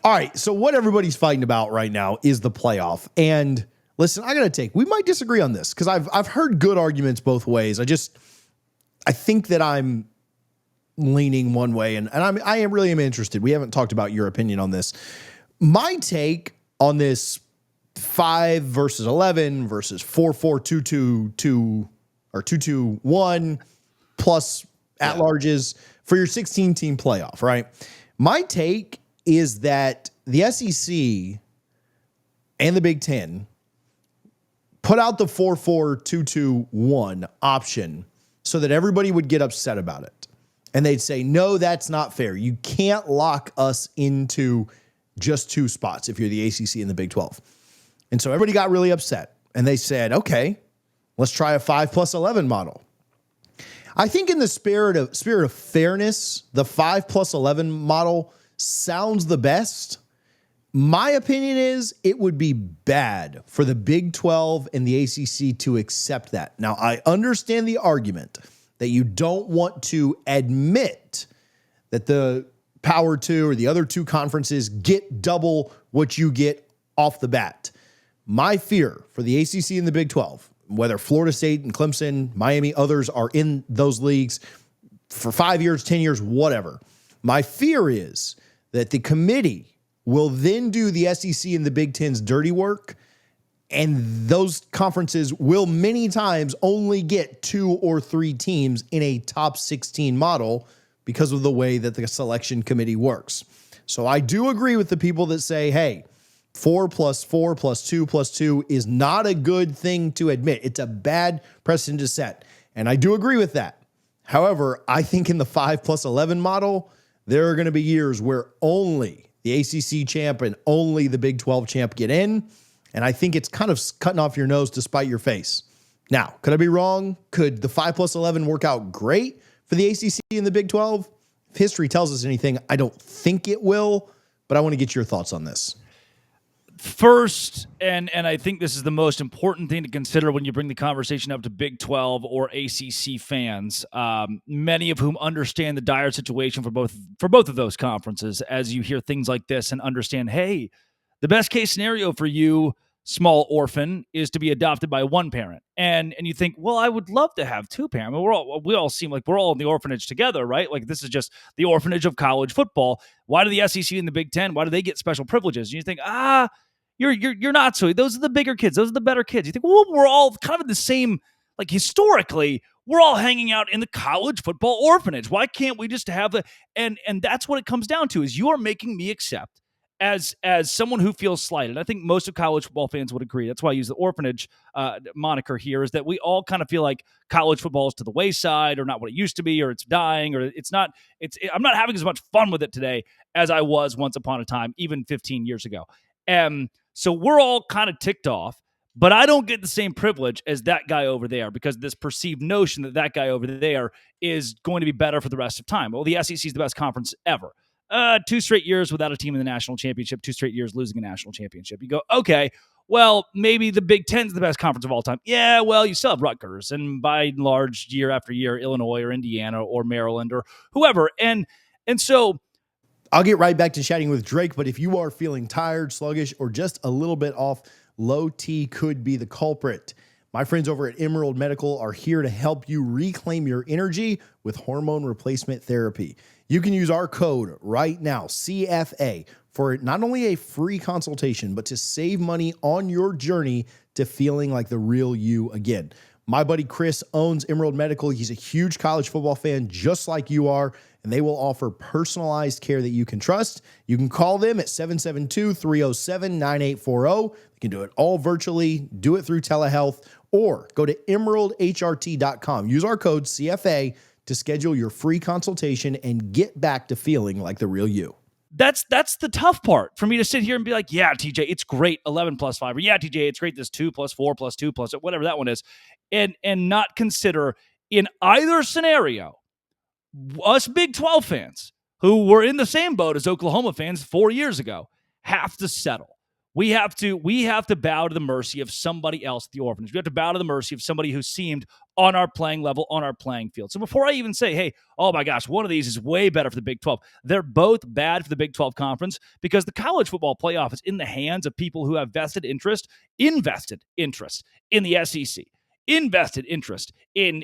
All right, so what everybody's fighting about right now is the playoff. And listen, we might disagree on this because I've heard good arguments both ways. I think that I'm leaning one way, and I am really interested. We haven't talked about your opinion on this. My take on this 5 versus 11 versus 4-4-2-2-2 or 2-2-1 plus at-larges for your 16-team playoff, right? My take is that the SEC and the Big Ten put out the 4-4-2-2-1 option so that everybody would get upset about it. And they'd say, no, that's not fair. You can't lock us into just 2 spots if you're the ACC and the Big 12. And so everybody got really upset. And they said, okay, let's try a 5+11 model. I think in the spirit of fairness, the 5+11 model sounds the best. My opinion is it would be bad for the Big 12 and the ACC to accept that. Now, I understand the argument that you don't want to admit that the Power 2 or the other 2 conferences get double what you get off the bat. My fear for the ACC and the Big 12, whether Florida State and Clemson, Miami, others are in those leagues for 5 years, 10 years, whatever. My fear is that the committee will then do the SEC and the Big Ten's dirty work, and those conferences will many times only get 2 or 3 teams in a top 16 model because of the way that the selection committee works. So I do agree with the people that say, hey, 4+4 +2 is not a good thing to admit. It's a bad precedent to set. And I do agree with that. However, I think in the 5+11 model, there are going to be years where only the ACC champ and only the Big 12 champ get in. And I think it's kind of cutting off your nose to spite your face. Now, could I be wrong? Could the 5+11 work out great for the ACC and the Big 12? If history tells us anything, I don't think it will, but I want to get your thoughts on this. First, and I think this is the most important thing to consider when you bring the conversation up to Big 12 or ACC fans, many of whom understand the dire situation for both of those conferences, as you hear things like this and understand, hey, the best case scenario for you, small orphan, is to be adopted by one parent. And you think, well, I would love to have 2 parents. I mean, we all seem like we're all in the orphanage together, right? Like this is just the orphanage of college football. Why do the SEC and the Big Ten, why do they get special privileges? And you think, you're not so. Those are the bigger kids. Those are the better kids. You think, well, we're all kind of in the same, like historically, we're all hanging out in the college football orphanage. Why can't we just have and that's what it comes down to, is you are making me accept as someone who feels slighted. I think most of college football fans would agree. That's why I use the orphanage moniker here, is that we all kind of feel like college football is to the wayside, or not what it used to be, or it's dying, or I'm not having as much fun with it today as I was once upon a time, even 15 years ago. So we're all kind of ticked off, but I don't get the same privilege as that guy over there, because this perceived notion that guy over there is going to be better for the rest of time. Well, the SEC is the best conference ever. 2 straight years without a team in the national championship, 2 straight years losing a national championship. You go, okay, well, maybe the Big Ten's the best conference of all time. Yeah, well, you still have Rutgers, and by and large, year after year, Illinois or Indiana or Maryland or whoever. And so I'll get right back to chatting with Drake, but if you are feeling tired, sluggish, or just a little bit off, low T could be the culprit. My friends over at Emerald Medical are here to help you reclaim your energy with hormone replacement therapy. You can use our code right now, CFA, for not only a free consultation, but to save money on your journey to feeling like the real you again. My buddy Chris owns Emerald Medical. He's a huge college football fan, just like you are, and they will offer personalized care that you can trust. You can call them at 772-307-9840. You can do it all virtually, do it through telehealth, or go to emeraldhrt.com. Use our code CFA to schedule your free consultation and get back to feeling like the real you. That's the tough part for me, to sit here and be like, yeah, TJ, it's great, 11 + 5, or yeah, TJ, it's great, this 2 + 4 + 2 + whatever that one is, and not consider in either scenario, us Big 12 fans who were in the same boat as Oklahoma fans 4 years ago have to settle. We have to bow to the mercy of somebody else at the orphanage. We have to bow to the mercy of somebody who seemed on our playing level, on our playing field. So before I even say, hey, oh my gosh, one of these is way better for the Big 12, they're both bad for the Big 12 conference because the college football playoff is in the hands of people who have invested interest in the SEC, invested interest in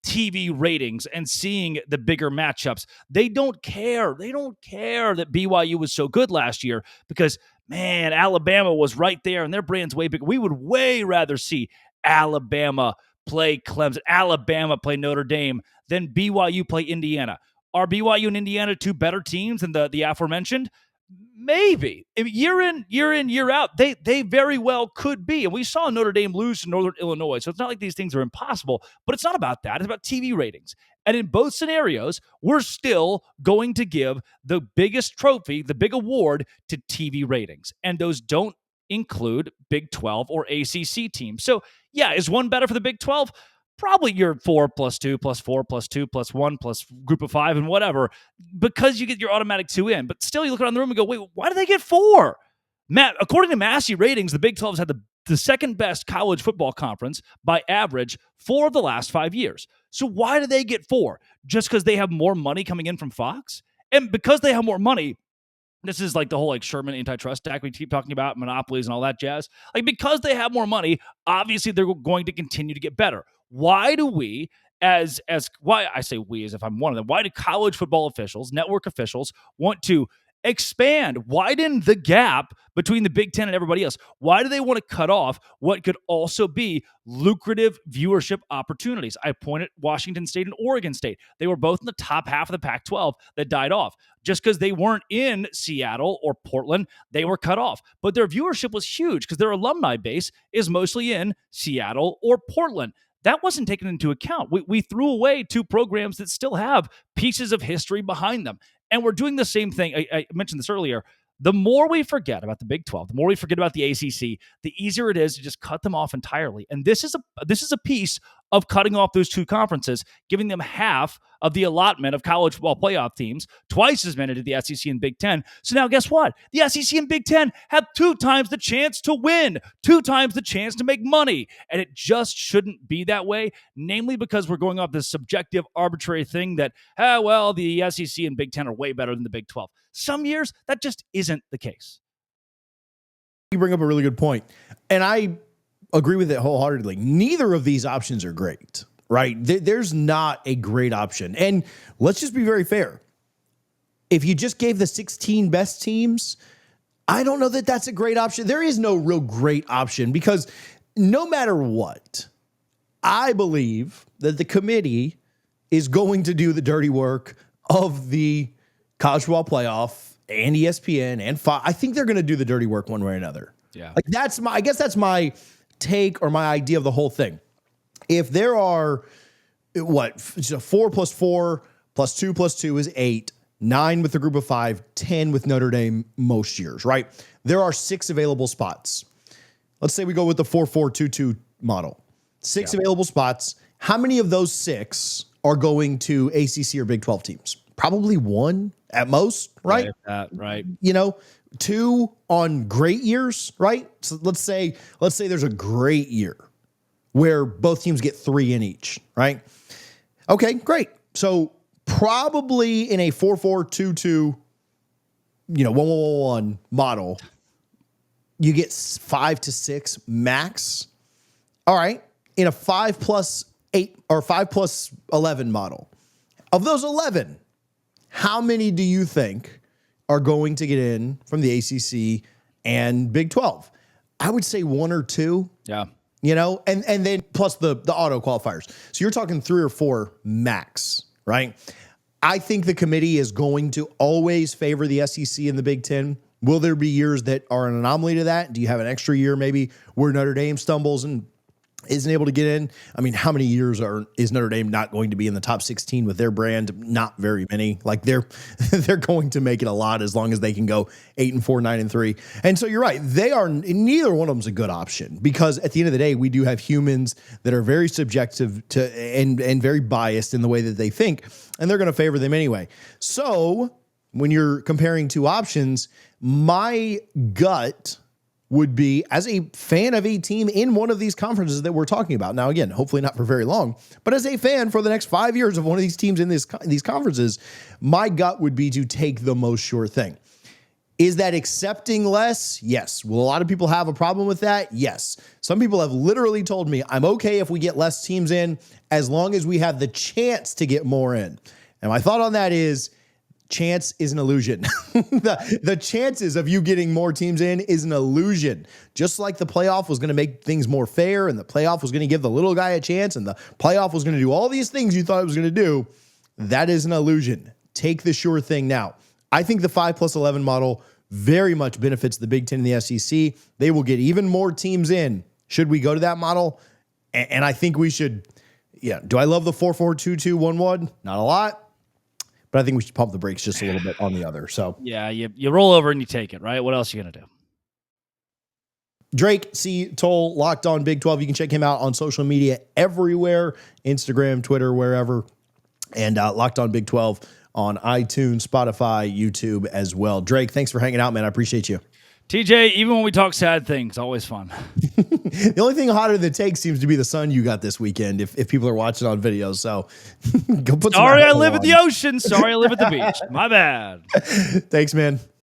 TV ratings and seeing the bigger matchups. They don't care. They don't care that BYU was so good last year because, man, Alabama was right there and their brand's way bigger. We would way rather see Alabama play Clemson, Alabama play Notre Dame than BYU play Indiana. Are BYU and Indiana two better teams than the aforementioned? Maybe. Year in, year out, they very well could be. And we saw Notre Dame lose to Northern Illinois. So it's not like these things are impossible, but it's not about that. It's about TV ratings. And in both scenarios, we're still going to give the biggest trophy, the big award, to TV ratings. And those don't include Big 12 or ACC teams. So, yeah, is one better for the Big 12? Probably your 4 plus 2 plus 4 plus 2 plus 1 plus group of 5 and whatever, because you get your automatic 2 in. But still, you look around the room and go, wait, why do they get 4? Matt, according to Massey ratings, the Big 12 has had the second best college football conference by average 4 of the last 5 years. So why do they get 4? Just because they have more money coming in from Fox? And because they have more money, this is like the whole Sherman antitrust act we keep talking about, monopolies and all that jazz. Because they have more money, obviously they're going to continue to get better. Why do we, why I say we as if I'm one of them, why do college football officials, network officials want to widen the gap between the Big Ten and everybody else? Why do they want to cut off what could also be lucrative viewership opportunities? I pointed Washington State and Oregon State. They were both in the top half of the Pac-12 that died off. Just because they weren't in Seattle or Portland, they were cut off. But their viewership was huge because their alumni base is mostly in Seattle or Portland. That wasn't taken into account. We threw away 2 programs that still have pieces of history behind them. And we're doing the same thing. I mentioned this earlier. The more we forget about the Big 12, the more we forget about the ACC, the easier it is to just cut them off entirely. And this is a piece of cutting off those 2 conferences, giving them half of the allotment of college football playoff teams, twice as many to the SEC and Big Ten. So now guess what? The SEC and Big Ten have 2 times the chance to win, 2 times the chance to make money. And it just shouldn't be that way, namely because we're going off this subjective, arbitrary thing that, the SEC and Big Ten are way better than the Big 12. Some years, that just isn't the case. You bring up a really good point, and I agree with it wholeheartedly. Neither of these options are great, right? There's not a great option. And let's just be very fair. If you just gave the 16 best teams, I don't know that that's a great option. There is no real great option because no matter what, I believe that the committee is going to do the dirty work of the college football playoff and ESPN and Fox. I think they're going to do the dirty work one way or another. Yeah. I guess that's my take or my idea of the whole thing. If there are 4 plus 4 plus 2 plus 2 is 8, 9 with the group of 5, 10 with Notre Dame most years, right? There are 6 available spots. Let's say we go with the 4-4-2-2 model. 6 available spots. How many of those 6 are going to ACC or Big 12 teams? Probably 1 at most, right? Right. 2 on great years, right? So let's say there's a great year where both teams get 3 in each, right? Okay, great. So probably in a 4-4-2-2, 1-1-1 model, you get 5 to 6 max. All right. In a 5 plus 8 or 5 plus 11 model, of those 11, how many do you think are going to get in from the ACC and Big 12? I would say 1 or 2. Yeah. And then plus the auto qualifiers. So you're talking 3 or 4 max, right? I think the committee is going to always favor the SEC and the Big 10. Will there be years that are an anomaly to that? Do you have an extra year maybe where Notre Dame stumbles and isn't able to get in? I mean, how many years is Notre Dame not going to be in the top 16 with their brand? Not very many. They're going to make it a lot as long as they can go 8-4, 9-3. And so you're right. Neither one of them is a good option because at the end of the day, we do have humans that are very subjective to and very biased in the way that they think, and they're going to favor them anyway. So when you're comparing 2 options, my gut would be, as a fan of a team in one of these conferences that we're talking about. Now, again, hopefully not for very long, but as a fan for the next 5 years of one of these teams in these conferences, my gut would be to take the most sure thing. Is that accepting less? Yes. Will a lot of people have a problem with that? Yes. Some people have literally told me, I'm okay if we get less teams in as long as we have the chance to get more in. And my thought on that is, chance is an illusion. The chances of you getting more teams in is an illusion. Just like the playoff was going to make things more fair, and the playoff was going to give the little guy a chance, and the playoff was going to do all these things you thought it was going to do, that is an illusion. Take the sure thing now. I think the 5+11 model very much benefits the Big Ten and the SEC. They will get even more teams in should we go to that model. And I think we should, do I love the 4-4-2-2-1-1? Not a lot. But I think we should pump the brakes just a little bit on the other. So yeah, you roll over and you take it, right? What else are you going to do? Drake C. Toll, Locked On Big 12. You can check him out on social media everywhere, Instagram, Twitter, wherever. And Locked On Big 12 on iTunes, Spotify, YouTube as well. Drake, thanks for hanging out, man. I appreciate you. TJ, even when we talk sad things, always fun. The only thing hotter than take seems to be the sun you got this weekend, if people are watching on video. So go put some. Sorry, I live at the ocean. Sorry, I live at the beach. My bad. Thanks, man.